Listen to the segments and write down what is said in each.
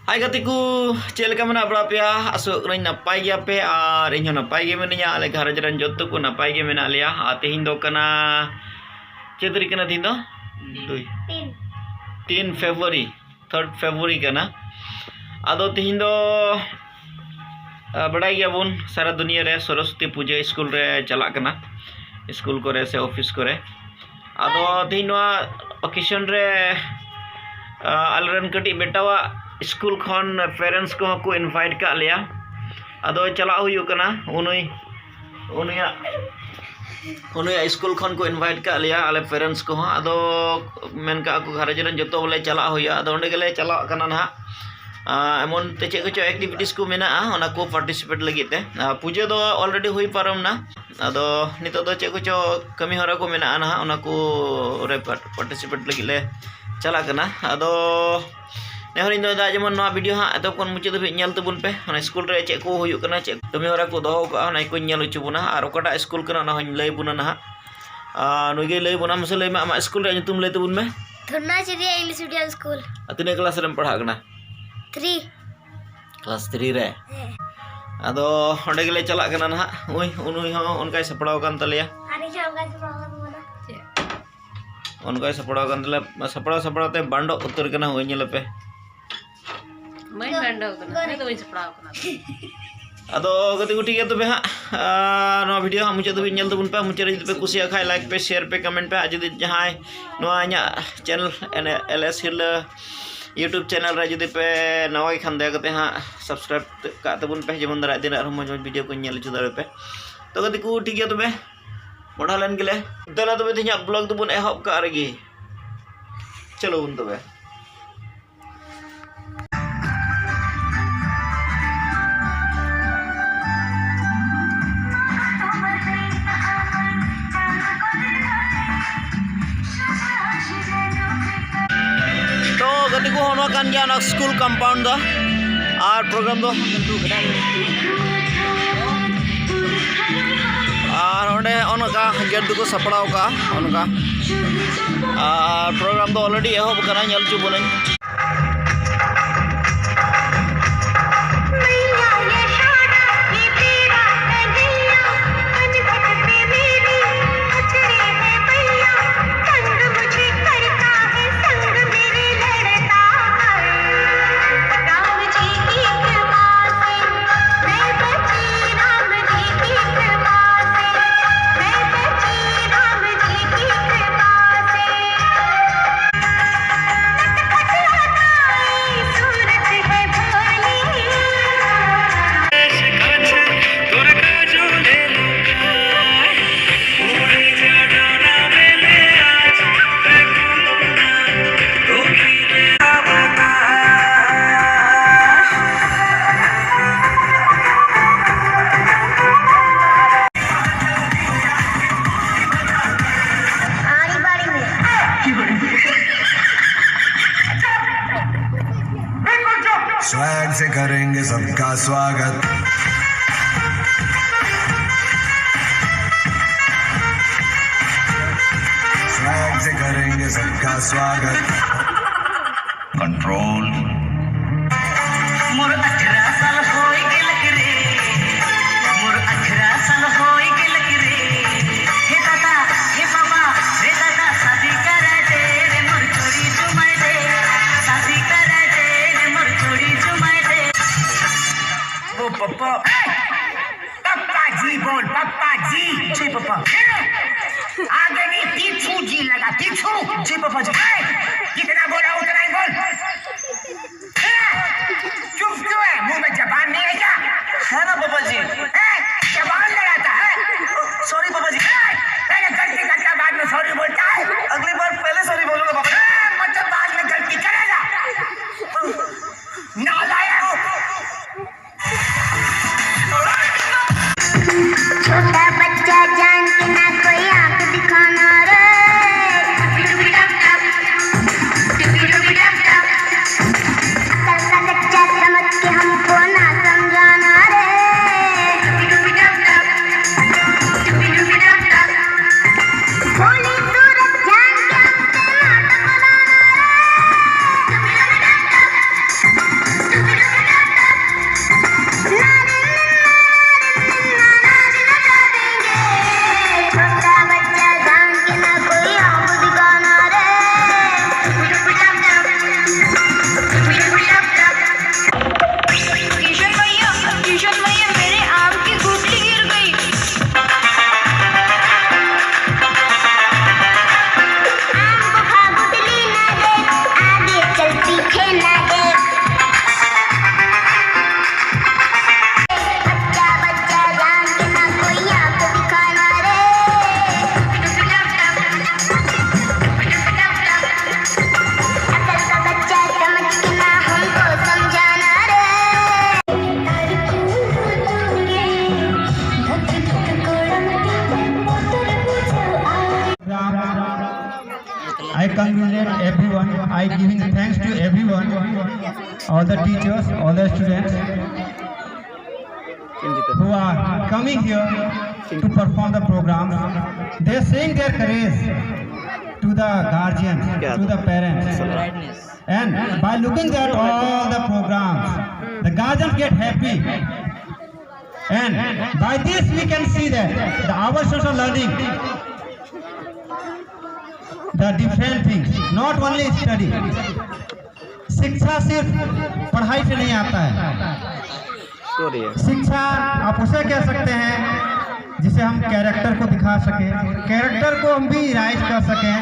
Hai gatiku, cel ka mana berapa ya? Asuk kena napai ya pe, rinyo napai ge menanya ale घर जरन जोतु को napai ge mena लिया आते Hindu कना चेतरी कना थिंदो 3 फरवरी 3 फरवरी कना आदो तिहिंदो बड़ाई गया बुन सारा दुनिया रे सरस्वती पूजा स्कूल रे चला कना स्कूल करे से ऑफिस करे आदो तिहिनवा ओकेशन रे अलरन कटी बेटावा स्कूल खन पेरेंट्स को इनवाइट का लिया अदो चला हुई कना उनिया स्कूल खन को इनवाइट का लिया आले पेरेंट्स को अदो मेन का को घर जन जतो बोले चला हुई अदो ओंडे गेले चला कना ना एमन ते चेक को एक्टिविटीज को मेना ओना को पार्टिसिपेट लगी ते पूजा दो ऑलरेडी हुई पारम ना अदो नितो दो चेक को कमी हरा को मेना ना ओना को रे पार्टिसिपेट लगी ले चला कना अदो नेहर इन दा जेमन नवा वीडियो हा एतो कोन मुचे दबे नेल तबुन पे ओना स्कूल रे चेक को हुयु कना चेक कमी हरा को दोहो का ना को नेल उचु बुना आर ओकटा स्कूल कना ना हन लई बुना ना नुगे लई बुना मसे लई मा स्कूल रे तुम लई तबुन में धुना चिरिया इंग्लिश मीडियम स्कूल अतिने क्लास रे पढ़ा कना 3 क्लास 3 रे अदो ओंडे गेले चला कना ना ओई उनुई हो उनका सपड़ाव कान तलिया आनी जाऊंगा तो उनका सपड़ाव कान तले सपड़ाते बांडो उत्तर कना होई नेले पे मैं बांडो कना मैं तो वही सपड़ाव कना अदो गति गुटी के तबे नो वीडियो हम मुझे तबे नेल तबुन पे मुझे रे पे कुसिया खाय लाइक पे शेयर पे कमेंट पे जदी जहां नो आ냐 चैनल एलएस हिल यूट्यूब चैनल रे जदी पे नवा खान दे कते हां सब्सक्राइब का तबुन पे जेमन दरा दिन आरो मज वीडियो को नेल चुदा पे तो गति को ठीक है तबे मोड़ा लेन गेले दला तबे तिया ब्लॉग तबुन एहब का रेगी चलो उन तबे तो गति को होनो कान गया ना स्कूल कंपाउंड दा और प्रोग्राम दो और ओंडे ओनका गेट को सपड़ाव का ओनका प्रोग्राम दो ऑलरेडी एहब करा नेल चु बनई स्वैग से करेंगे सबका स्वागत स्वैग से करेंगे सबका स्वागत कंट्रोल मोर 18 साल होई गेल रे मोर 18 साल होई गेल रे हे दादा हे बाबा हे दादा शादी करे दे रे मोर छोरी जुमाई दे शादी करे दे रे मोर छोरी जुमाई दे ओ पप्पा पप्पा जी बोल पप्पा जी पप्पा आगे नहीं तीछू जी लगा तीछू जी पप्पा जी कितना बोला उतना ही बोल चुप क्यों है मुंह में जबान नहीं है क्या है ना पापा जी जबान लड़ाता है सॉरी पापा जी पहले गलती करता बाद में सॉरी बोलता है अगली बार पहले सॉरी बोलूंगा पापा मतलब बाद में गलती करेगा नालायक छोटा बच्चा जान के ना कोई आंख दिखाना रे all the teachers, all the students who are coming here to perform the program. They are showing their courage to the guardians, to the parents. And by looking at all the programs, the guardians get happy. And by this we can see that our social learning, the different things, not only study. शिक्षा सिर्फ पढ़ाई से नहीं आता है। शिक्षा आप उसे कह सकते हैं जिसे हम कैरेक्टर को दिखा सकें, कैरेक्टर को हम भी राइज कर सकें,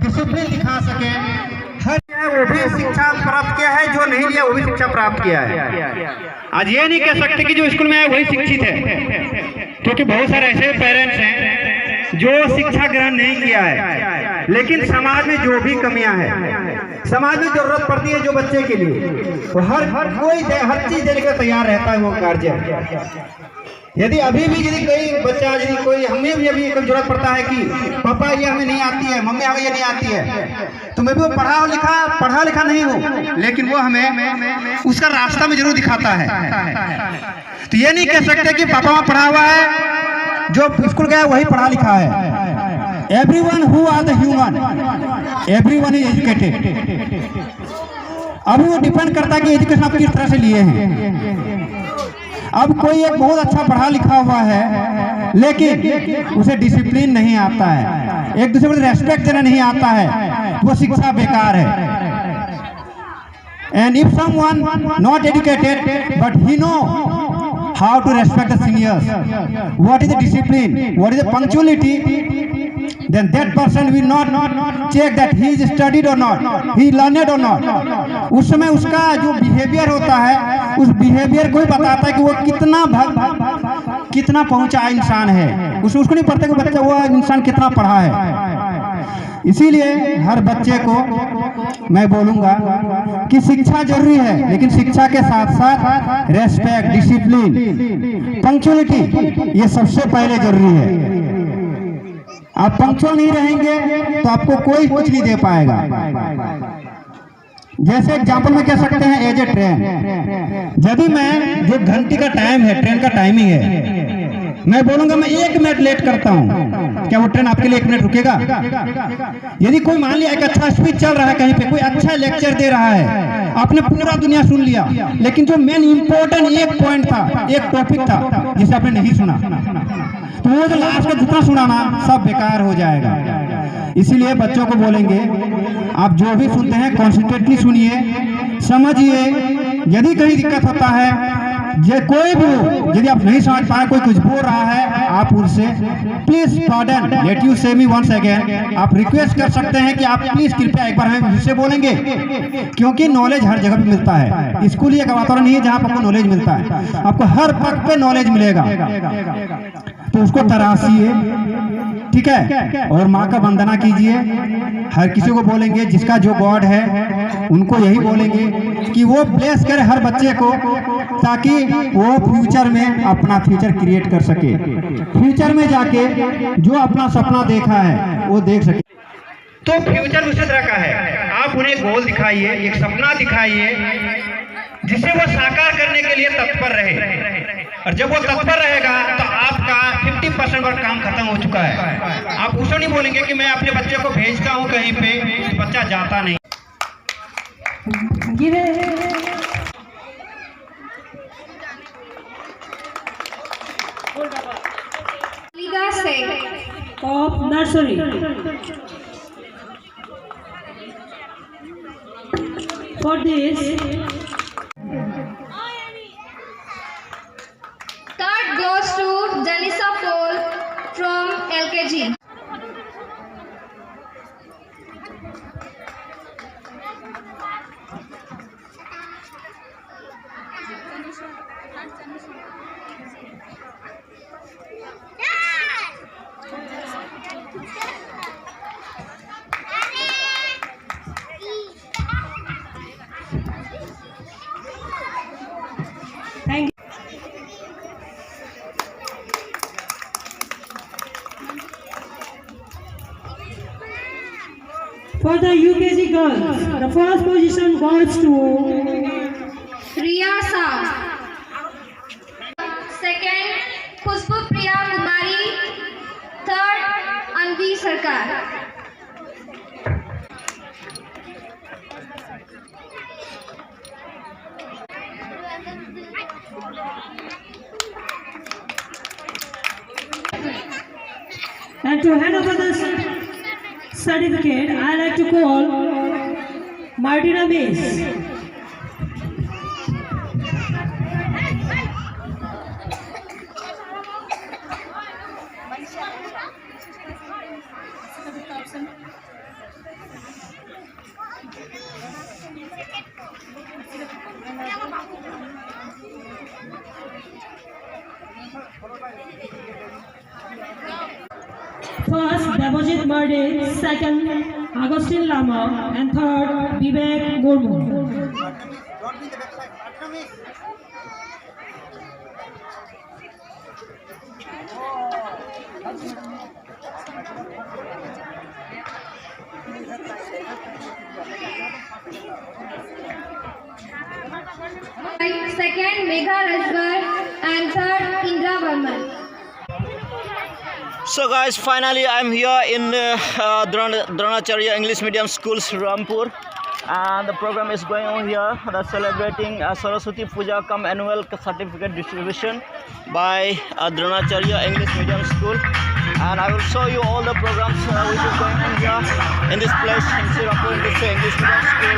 डिसिप्लिन दिखा सकें। हर वो भी शिक्षा प्राप्त किया है, जो नहीं लिया वो भी शिक्षा प्राप्त किया है। आज ये नहीं कह सकते कि जो स्कूल में आए वही शिक्षित है, क्योंकि बहुत सारे ऐसे पेरेंट्स हैं जो शिक्षा ग्रहण नहीं किया है, लेकिन समाज में जो भी कमियां हैं, समाज में जरूरत पड़ती है जो बच्चे के लिए, वो हर कोई हर चीज देने के तैयार रहता है वो कार्य। यदि अभी भी यदि कोई बच्चा, यदि कोई हमें भी अभी कोई जरूरत पड़ता है कि पापा ये हमें नहीं आती है, मम्मी हमें ये नहीं आती है, तो मैं भी पढ़ा लिखा नहीं हूँ, लेकिन वो हमें उसका रास्ता में जरूर दिखाता है। तो ये नहीं कह सकते कि पापा वहाँ पढ़ा हुआ है, जो स्कूल गया वही पढ़ा लिखा है। Everyone who are the human, everyone is educated. अब वो डिपेंड करता है कि एजुकेशन आप किस तरह से लिए हैं। अब कोई एक बहुत अच्छा पढ़ा लिखा हुआ है, लेकिन उसे डिसिप्लिन नहीं आता है, एक दूसरे को रेस्पेक्ट देना नहीं आता है, वो शिक्षा बेकार है। And if someone not educated but he know how to respect the seniors, what is the discipline, what is the punctuality, then that person will not check that he is studied or not, he learned or not. उस समय उसका जो behaviour होता है, उस behaviour को ही बताता है कि वो कितना पहुंचा इंसान है। उसको नहीं पता कि बच्चा वो इंसान कितना पढ़ा है। इसीलिए हर बच्चे को मैं बोलूंगा कि शिक्षा जरूरी है, लेकिन शिक्षा के साथ साथ रेस्पेक्ट, डिसिप्लिन, पंक्चुअलिटी, ये सबसे पहले जरूरी है। आप पंक्चुअल नहीं रहेंगे तो आपको कोई कुछ नहीं दे पाएगा। जैसे एग्जाम्पल में कह सकते हैं एज ए ट्रेन, यदि मैं जो घंटी का टाइम है, ट्रेन का टाइमिंग है, मैं बोलूंगा मैं 1 मिनट लेट करता हूं, क्या वो ट्रेन आपके लिए 1 मिनट रुकेगा? यदि कोई मान लिया एक अच्छा स्पीच चल रहा है कहीं पे, कोई अच्छा लेक्चर दे रहा है, आपने पूरा दुनिया सुन लिया, लेकिन जो मेन इंपॉर्टेंट एक पॉइंट था, एक टॉपिक था जिसे आपने नहीं सुना, तो वो जो लास्ट का जितना सुनाना सब बेकार हो जाएगा। इसीलिए बच्चों को बोलेंगे आप जो भी सुनते हैं कॉन्सेंट्रेटली सुनिए, समझिए। यदि कहीं दिक्कत होता है, ये कोई भी हो, यदि आप नहीं समझ पाए, कोई कुछ बोल रहा है, आप उनसे प्लीज पार्डन, लेट यू से मी वंस अगेन, आप रिक्वेस्ट कर सकते हैं कि आप प्लीज कृपया एक बार हमें फिर से बोलेंगे, क्योंकि नॉलेज हर जगह पे मिलता है। स्कूल एक वातावरण नहीं है जहाँ पर आपको नॉलेज मिलता है, आपको हर पग पे नॉलेज मिलेगा, तो उसको तराशिए, ठीक है, और माँ का वंदना कीजिए। हर किसी को बोलेंगे, जिसका जो गॉड है उनको यही बोलेंगे कि वो ब्लेस करे हर बच्चे को, ताकि वो फ्यूचर में अपना फ्यूचर क्रिएट कर सके, फ्यूचर में जाके जो अपना सपना देखा है वो देख सके। तो फ्यूचर उसी तरह का है, आप उन्हें गोल दिखाइए, एक सपना दिखाइए, जिसे वो साकार करने के लिए तत्पर रहे, और जब वो तत्पर रहेगा तो आपका 50% का काम खत्म हो चुका है। आप उसे नहीं बोलेंगे कि मैं अपने बच्चे को भेजता हूँ कहीं पे, बच्चा जाता नहीं। of nursery. For this, Third goes to Janisa Paul from LKG. thank you. For the UKG girls, the first position goes to Megha. And to hand over the certificate, I like to call Martina Miss. First, Devojit Marde, second, Agustin Lama, and third, Vivek Murmu. Second, Megha Rajgar, and third, Indra Varman. So guys, finally I'm here in Dronacharya English Medium School, Rampur, and the program is going on here. That's celebrating Saraswati Puja cum annual certificate distribution by Dronacharya English Medium School, and I will show you all the programs which is going on here in this place in Rampur in this English Medium School.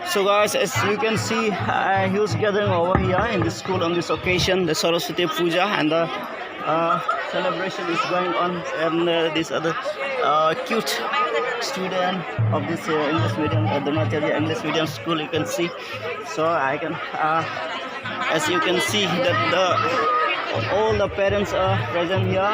So guys, as you can see, a huge gathering over here in this school on this occasion, the Saraswati Puja, and the celebration is going on, and this other cute student of this English medium, Dronacharya English Medium School, you can see. So I can, as you can see, that all the parents are present here.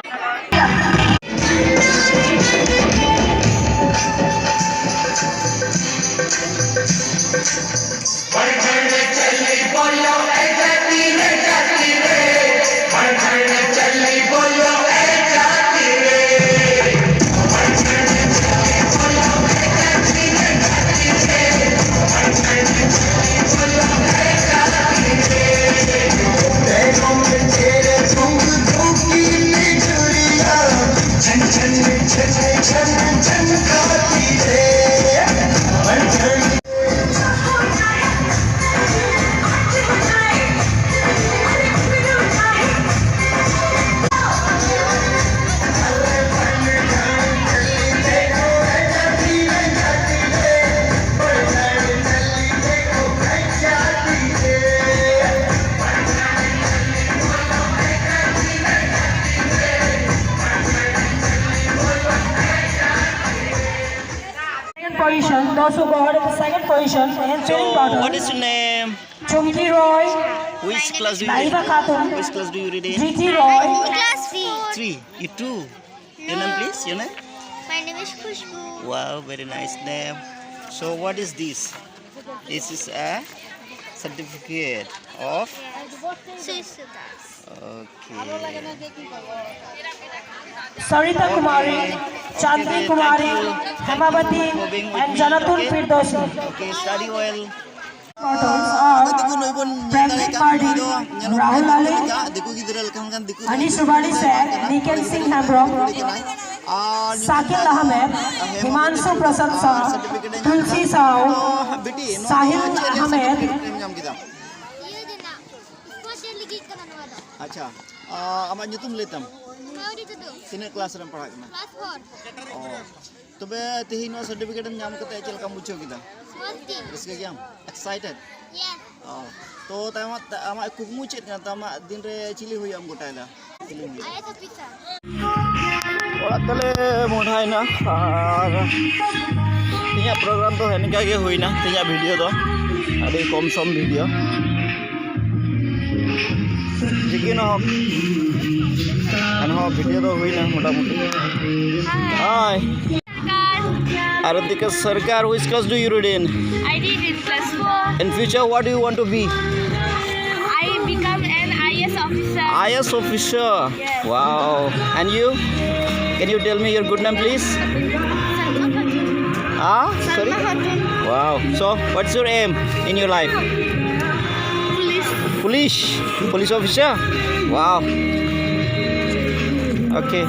Position, those who got in the second position, and So very important. what is your name? Chumki Roy, Which class do you Naiva read? Khatun, Which class do you read in? Jiti Roy, Class 4. 3. You too. Your name, please. Your name? My name is Khushbu. Wow, very nice name. So what is this? This is a certificate of. Sisters. Okay. Sarita Kumari, Chandni Kumari, Hemavati, and Janatun Firdausi. Okay, study well. Models are Premjit Mardi, Rahul Lale, Ani Subali Sir, Nikhil Singh Hembrom, Sakil Ahmed, Himanshu Prasad Shah, Tulsi Sao, Sahil Ahmed, Iya din na. First year lagi ka na naman. अच्छा आमा nyutum letam Howdy to do. tina class ram padha kana Class 4. oh tobe tehi no certificate nyam kate chel ka mucho kita Small team. iske gyam excited Yes. oh to tama ama kukmu chet na tama din re chili hui am gotai da Ayah tu pizza. orak tale modhai na ar tinya program to henika ge hui na tinya video do adi kom som video Jikin ho ano video do hui na mota moti hi Aratika Sarkar, which class do you read in? I did in class 4. In future, what do you want to be? I become an IS officer. IS officer. Yes. Wow. And you? Can you tell me your good name, please? Ah, sorry. Wow. So, what's your aim in your life? Police officer. Wow. Okay.